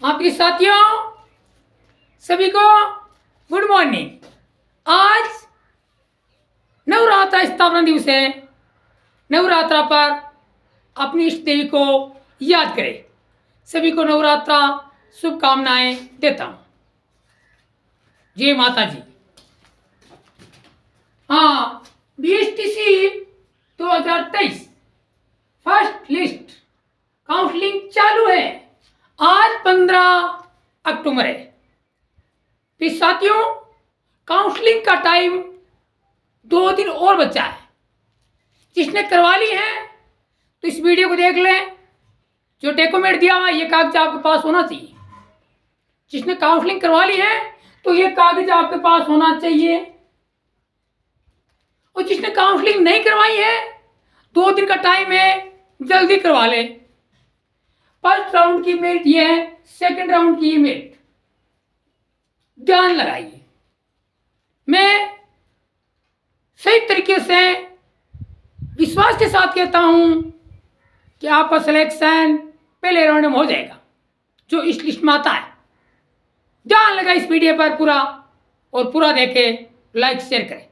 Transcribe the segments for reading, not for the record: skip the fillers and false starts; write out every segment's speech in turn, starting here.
आपके साथियों सभी को गुड मॉर्निंग। आज नवरात्रा स्थापना दिवस है। नवरात्रा पर अपनी इष्ट देवी को याद करें। सभी को नवरात्रा शुभकामनाएं देता हूं। जय माता जी। हाँ, बीएसटीसी 2023 फर्स्ट लिस्ट काउंसलिंग चालू है। आज 15 अक्टूबर है। फिर साथियों, काउंसलिंग का टाइम 2 दिन और बचा है। जिसने करवा ली है तो इस वीडियो को देख लें। जो डॉक्यूमेंट दिया हुआ ये कागज आपके पास होना चाहिए। जिसने काउंसलिंग करवा ली है तो ये कागज आपके पास होना चाहिए। और जिसने काउंसलिंग नहीं करवाई है 2 दिन का टाइम है, जल्दी करवा ले। फर्स्ट राउंड की मेरिट ये है, सेकंड राउंड की मेरिट ध्यान लगाइए। मैं सही तरीके से विश्वास के साथ कहता हूं कि आपका सिलेक्शन पहले राउंड में हो जाएगा जो इस लिस्ट में आता है। ध्यान लगा इस वीडियो पर पूरा, और पूरा देखे, लाइक शेयर करें।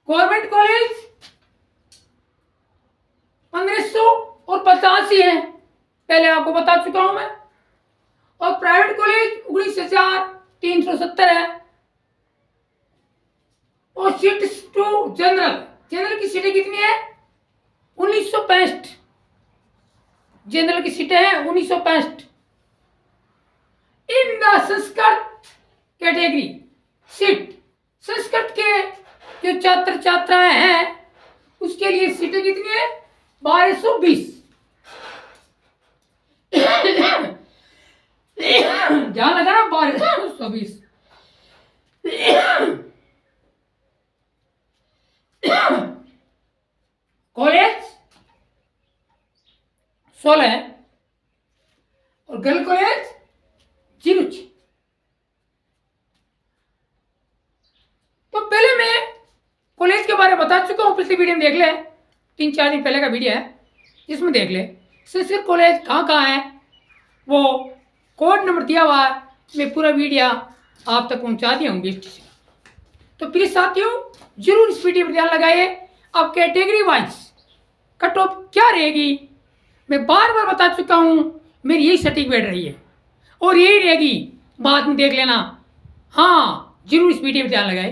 गवर्नमेंट कॉलेज 1585 है, पहले आपको बता चुका हूं मैं। और प्राइवेट कॉलेज 19,370 है। और सीट्स टू जनरल की सीटें कितनी है? 1965। जनरल की सीटें हैं 1965। In the Sanskrit category seat, Sanskrit के जो छात्र छात्राएं हैं उसके लिए सीटें कितनी है? 1220। ध्यान लगा ना, 1220। कॉलेज 16 है और गर्ल कॉलेज 06। तो पहले मैं कॉलेज के बारे में बता चुका हूं, पिछली वीडियो में देख ले। 3-4 दिन पहले का वीडियो है, इसमें देख ले। संस्कृत कॉलेज कहाँ कहाँ है वो कोड नंबर दिया हुआ है। मैं पूरा वीडियो आप तक पहुंचा दिया हूँ बीएसटीसी। तो प्लीज साथियों जरूर इस वीडियो पर ध्यान लगाइए। अब कैटेगरी वाइज कट ऑफ क्या रहेगी मैं बार बार बता चुका हूं। मेरी यही सटीक बैठ रही है और यही रहेगी, बाद में देख लेना। हाँ, जरूर इस वीडियो पर ध्यान लगाए।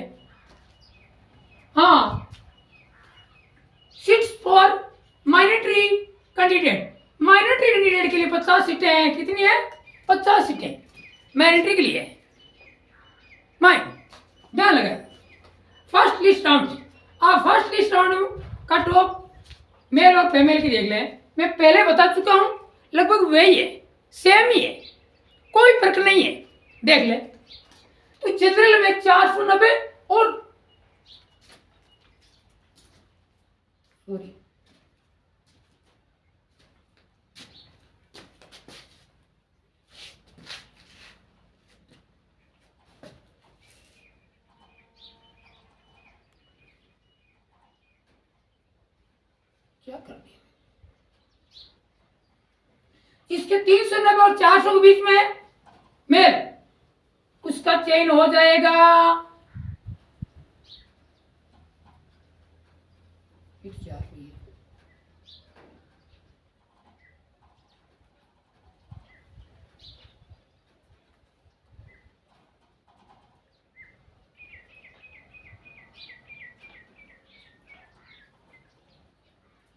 हाँ, सीट्स फॉर माइनॉरिटी कैंडिडेट के लिए 50 सीटें हैं। कितनी है? 50 सीटें माइनॉरिटी के लिए है। ध्यान लगाए। फर्स्ट लिस्ट राउंड, आप first list round cut of male और फीमेल की देख लें। मैं पहले बता चुका हूं, लगभग वही है, सेम ही है, कोई फर्क नहीं है। देख ले। तो जनरल में 490 और सॉरी क्या कर दिया इसके 390 और 400 के बीच में मेल, उसका चयन हो जाएगा।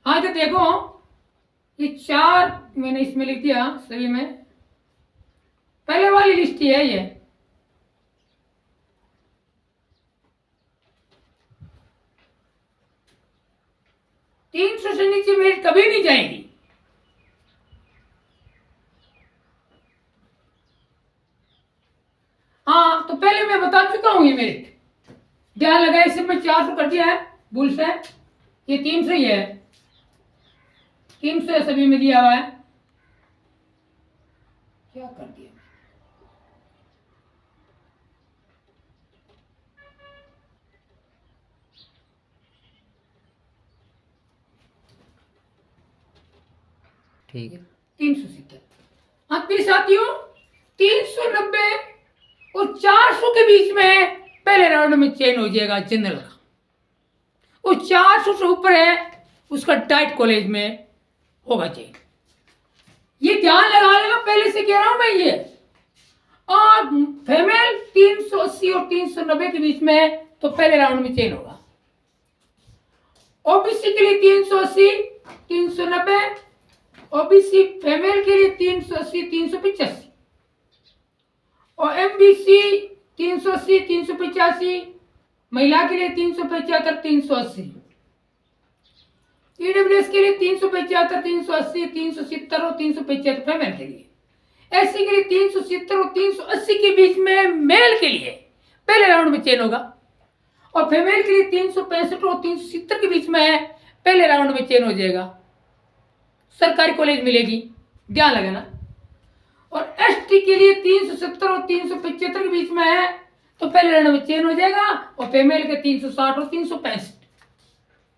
हाँ, तो देखो ये 4 मैंने इसमें लिख दिया सभी में। पहले वाली लिस्ट ही है ये। तीन सौ से नीचे मेरिट कभी नहीं जाएगी। हाँ, तो पहले मैं बता चुका हूं ये मेरिट। ध्यान लगाए, सिर्फ मैं 400 कर दिया है भूल से। ये 300 ही है, 300 सभी में दिया हुआ है। क्या कर दिया? ठीक है। 370। हाँ प्रिय साथियों, 390 और 400 के बीच में पहले राउंड में चयन हो जाएगा जनरल का। वो 400 से ऊपर है उसका डाइट कॉलेज में होगा चयन। ये ध्यान लगा लेना, पहले से कह रहा हूं मैं ये। और फीमेल 380 और 390 के बीच में तो पहले राउंड में चयन होगा। ओबीसी के लिए 380 390, ओबीसी फीमेल के लिए 380 385, और एमबीसी 380 385, महिला के लिए 375 380, ईडब्ल्यूएस के लिए 375 380 370 और 375 फीमेल के लिए। एससी के लिए 370 और 380 के बीच में मेल के लिए पहले राउंड में चयन होगा, और फीमेल के लिए 365 और 370 के बीच में पहले राउंड में चयन हो जाएगा। सरकारी कॉलेज मिलेगी, ध्यान लगाना। और एसटी के लिए 370 और 375 के बीच में है तो पहले राउंड में चयन हो जाएगा, और फीमेल के 360 और 365।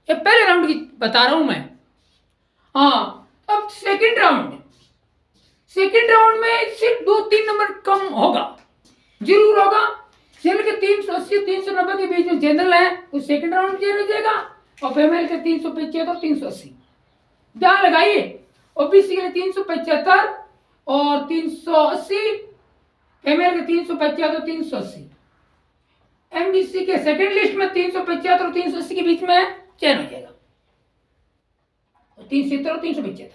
ये पहले राउंड की बता रहा हूं मैं। हाँ, अब सेकंड राउंड में सिर्फ 2-3 नंबर कम होगा, जरूर होगा। जनरल के 380 390 के बीच में जनरल है तो सेकंड राउंड में चयन हो जाएगा, और फीमेल के 375 और 380। ध्यान लगाइए, ओबीसी के लिए 375 और 380, फीमेल के 375 और 380। एमबीसी के सेकंड लिस्ट में 375 और 380 के बीच में चयन हो जाएगा, 370 और 375।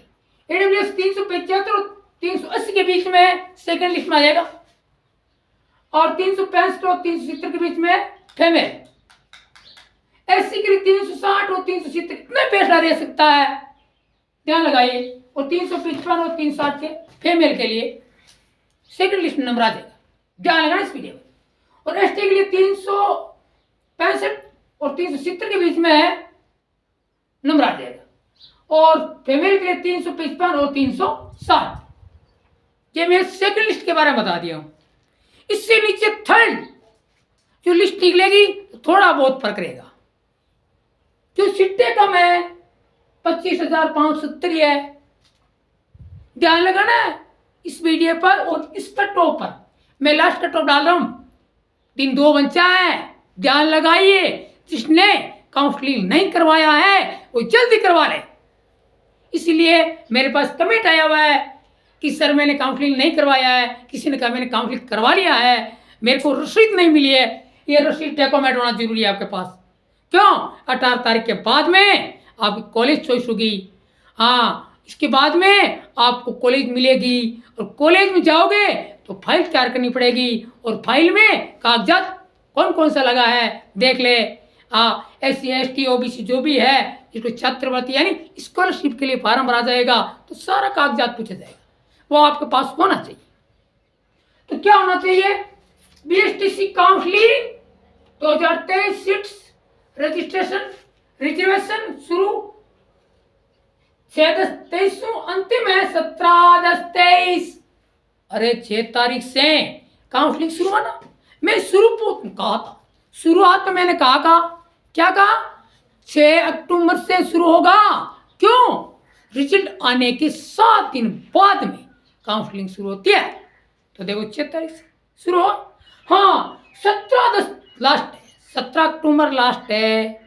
एडब्ल्यूएस 375 और 380 के बीच में सेकंड लिस्ट में आ जाएगा, और 365 और 370 के बीच में फीमेल। एससी के लिए 360 और 370 इतने पैसा दे सकता है, ध्यान लगाइए, और 355 और 360 के फीमेल के लिए सेकंड लिस्ट में नंबर आ जाएगा, ध्यान लगाना इस वीडियो में। और एसटी के लिए 365 और 370 के बीच में नंबर आ जाएगा, और फीमेल के लिए 355 और 360। ये मैं सेकंड लिस्ट के बारे में बता दिया हूं। इससे नीचे थर्ड जो लिस्ट निकलेगी थोड़ा बहुत फर्क रहेगा। जो सीटें कम है 25,570 है, ध्यान लगाना है इस वीडियो पर। और इस कट ऑफ पर मैं लास्ट कट ऑफ डाल रहा हूं, दिन 2 बचा है, ध्यान लगाइए। जिसने काउंसलिंग नहीं करवाया है वो जल्दी करवा ले। इसलिए मेरे पास कमेंट आया हुआ है कि सर मैंने काउंसलिंग नहीं करवाया है, किसी ने कहा मैंने काउंसलिंग करवा लिया है, मेरे को रसीद नहीं मिली है। ये रसीद डॉक्यूमेंट होना जरूरी है आपके पास। क्यों? 18 तारीख के बाद में आपकी कॉलेज चॉइस होगी। हाँ, इसके बाद में आपको कॉलेज मिलेगी, और कॉलेज में जाओगे तो फाइल तैयार करनी पड़ेगी, और फाइल में कागजात कौन कौन सा लगा है देख ले। हाँ, SC ST OBC जो भी है, जिसको छात्रवृत्ति यानी स्कॉलरशिप के लिए फार्म भरा जाएगा तो सारा कागजात पूछा जाएगा, वो आपके पास होना चाहिए। तो क्या होना चाहिए? BSTC counselling 2023 seats registration reservation शुरू 6/10/23 अंतिम है 17/10/23। अरे 6 तारीख से काउंसलिंग शुरू होना। मैं शुरू कहा था, शुरुआत में मैंने कहा क्या कहा? 6 अक्टूबर से शुरू होगा। क्यों? रिजल्ट आने के 7 दिन बाद में काउंसलिंग शुरू होती है। तो देखो 6 तारीख से शुरू हो। हाँ, 17 लास्ट है, 17 अक्टूबर लास्ट है,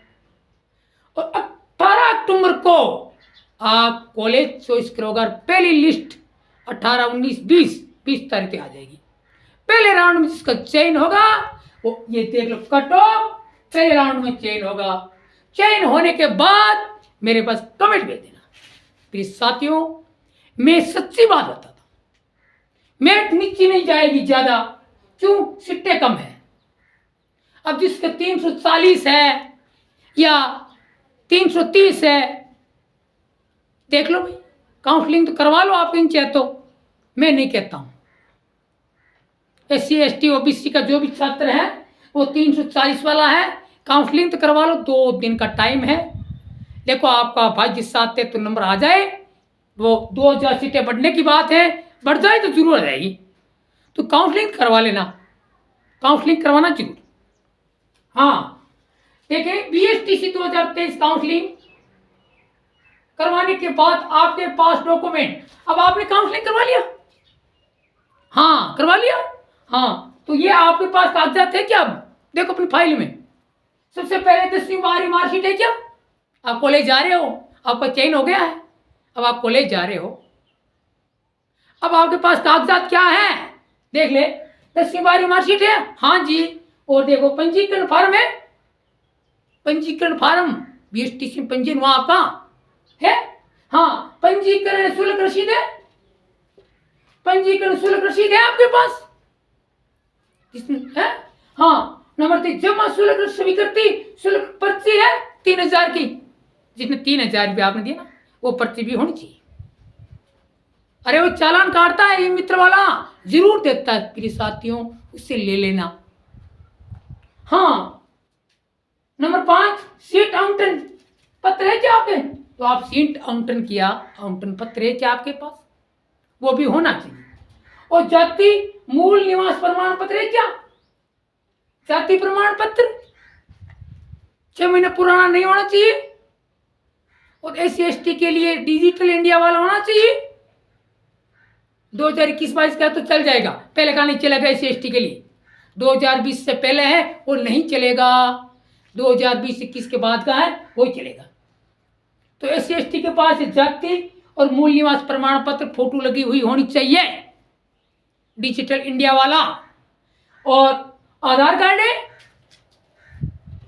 और 18 अक्टूबर को आप कॉलेज चॉइस करोगे। पहली लिस्ट 18 19 20 तारीख तक आ जाएगी। पहले राउंड में जिसका चयन होगा वो ये देख लो, कट ऑफ पहले राउंड में चयन होगा। चयन होने के बाद मेरे पास कमेंट भेज देना। प्लीज साथियों, मैं सच्ची बात बताता हूं, मेरिट नीचे नहीं जाएगी ज्यादा। क्यों? सीटें कम है। अब जिसके 340 है या 330 है, देख लो भाई, काउंसलिंग तो करवा लो आप इन चाहे तो। मैं नहीं कहता हूं। SC ST OBC का जो भी छात्र है वो 340 वाला है, काउंसलिंग तो करवा लो, 2 दिन का टाइम है। देखो आपका भाई जिस साथ तो नंबर आ जाए, वो 2000 सीटें बढ़ने की बात है, बढ़ जाए तो जरूर आ जाएगी। तो काउंसलिंग करवा लेना, काउंसलिंग करवाना जरूर। हाँ देखिए, BSTC 2023 काउंसलिंग करवाने के बाद आपके पास डॉक्यूमेंट, अब आपने काउंसलिंग करवा लिया, हाँ करवा लिया, हाँ तो ये आपके पास कागजात है क्या? अब देखो अपनी फाइल में सबसे पहले 10वीं 12वीं मार्कशीट है क्या? आप कॉलेज जा रहे हो, आपका चयन हो गया है, अब आप कॉलेज जा रहे हो, अब आपके पास कागजात क्या है? देख ले, 10वीं 12वीं मार्कशीट है, हाँ जी, और देखो पंजीकरण फार्म है, पंजीकरण फार्म बीएसटीसी में पंजीकरण वहां आपका है, हाँ पंजीकरण शुल्क रसीद है, पंजीकरण शुल्क रसीद है आपके पास है, हाँ नंबर 3 जमा शुल्क स्वीकृति शुल्क पर्ची है 3000 की, जिसमें 3000 रुपये आपने दिया ना वो पर्ची भी होनी चाहिए। अरे वो चालान काटता है ये मित्र वाला, जरूर देता है प्रिय साथियों, उससे ले लेना। हाँ नंबर 5 सीट आवंटन पत्र है क्या आपके? तो आप सीट आवंटन किया, आवंटन पत्र है क्या आपके पास? वो भी होना चाहिए। और जाति मूल निवास प्रमाण पत्र है क्या? जाति प्रमाण पत्र 6 महीने पुराना नहीं होना चाहिए। और SC/ST के लिए डिजिटल इंडिया वाला होना चाहिए। 2021-22 का तो चल जाएगा, पहले का नहीं चलेगा। SC/ST के लिए 2020 से पहले है वो नहीं चलेगा, 2020-21 के बाद का है वो चलेगा। तो SC/ST के पास जाति और मूल निवास प्रमाण पत्र फोटो लगी हुई होनी चाहिए, डिजिटल इंडिया वाला। और आधार कार्ड है,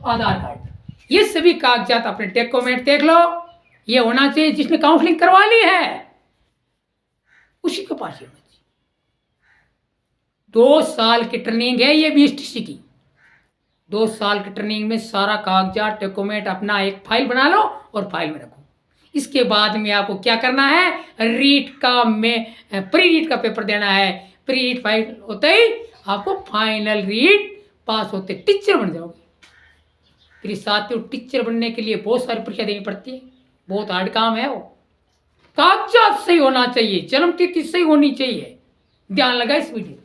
आधार कार्ड, ये सभी कागजात अपने डॉक्यूमेंट देख लो, ये होना चाहिए। जिसने काउंसलिंग करवा ली है उसी के पास ही होना चाहिए। 2 साल की ट्रेनिंग है ये BSTC की, 2 साल की ट्रेनिंग में सारा कागजात डॉक्यूमेंट अपना एक फाइल बना लो और फाइल में रखो। इसके बाद में आपको क्या करना है, रीट का में प्री रीट का पेपर देना है। प्री रीट फाइल होते ही आपको फाइनल रीट पास होते टीचर बन जाओगे। फिर साथियों टीचर बनने के लिए बहुत सारी परीक्षा देनी पड़ती है, बहुत हार्ड काम है वो। कागजात सही होना चाहिए, जन्म तिथि सही होनी चाहिए, ध्यान लगा इस वीडियो।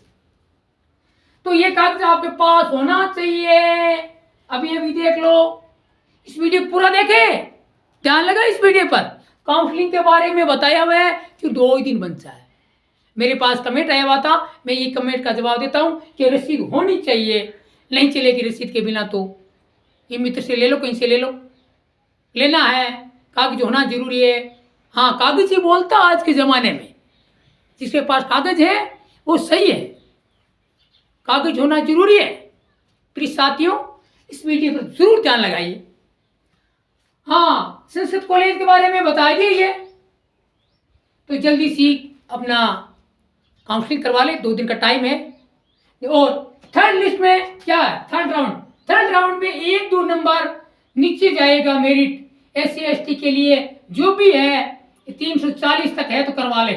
तो ये कागज आपके पास होना चाहिए। अभी अभी देख लो, इस वीडियो पूरा देखे, ध्यान लगा इस वीडियो पर। काउंसलिंग के बारे में बताया हुआ है कि 2 ही दिन बनता है। मेरे पास कमेंट आया हुआ था, मैं ये कमेंट का जवाब देता हूं कि रसीद होनी चाहिए, नहीं चलेगी रसीद के बिना तो ये मित्र से ले लो, कहीं से ले लो, लेना है, कागज होना जरूरी है। हाँ कागज ही बोलता आज के ज़माने में, जिसके पास कागज है वो सही है, कागज होना जरूरी है। प्रिय साथियों इस वीडियो पर जरूर ध्यान लगाइए। हाँ संस्कृत कॉलेज के बारे में बता दीजिए, तो जल्दी सी अपना काउंसलिंग करवा ले, 2 दिन का टाइम है। और थर्ड लिस्ट में क्या है, थर्ड राउंड में 1-2 नंबर नीचे जाएगा मेरिट। SC/ST के लिए जो भी है 340 तक है तो करवा ले।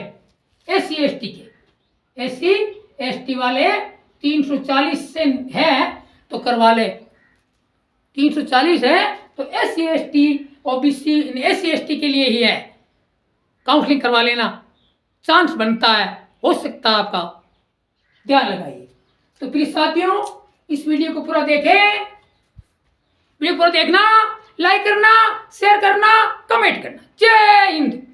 SC/ST के SC/ST वाले 340 से है तो करवा ले, 340 है तो SC/ST OBC SC/ST के लिए ही है, काउंसलिंग करवा लेना, चांस बनता है, हो सकता है आपका, ध्यान लगाइए। तो प्लीज साथियों इस वीडियो को पूरा देखें, वीडियो पूरा देखना, लाइक करना, शेयर करना, कमेंट करना। जय हिंद।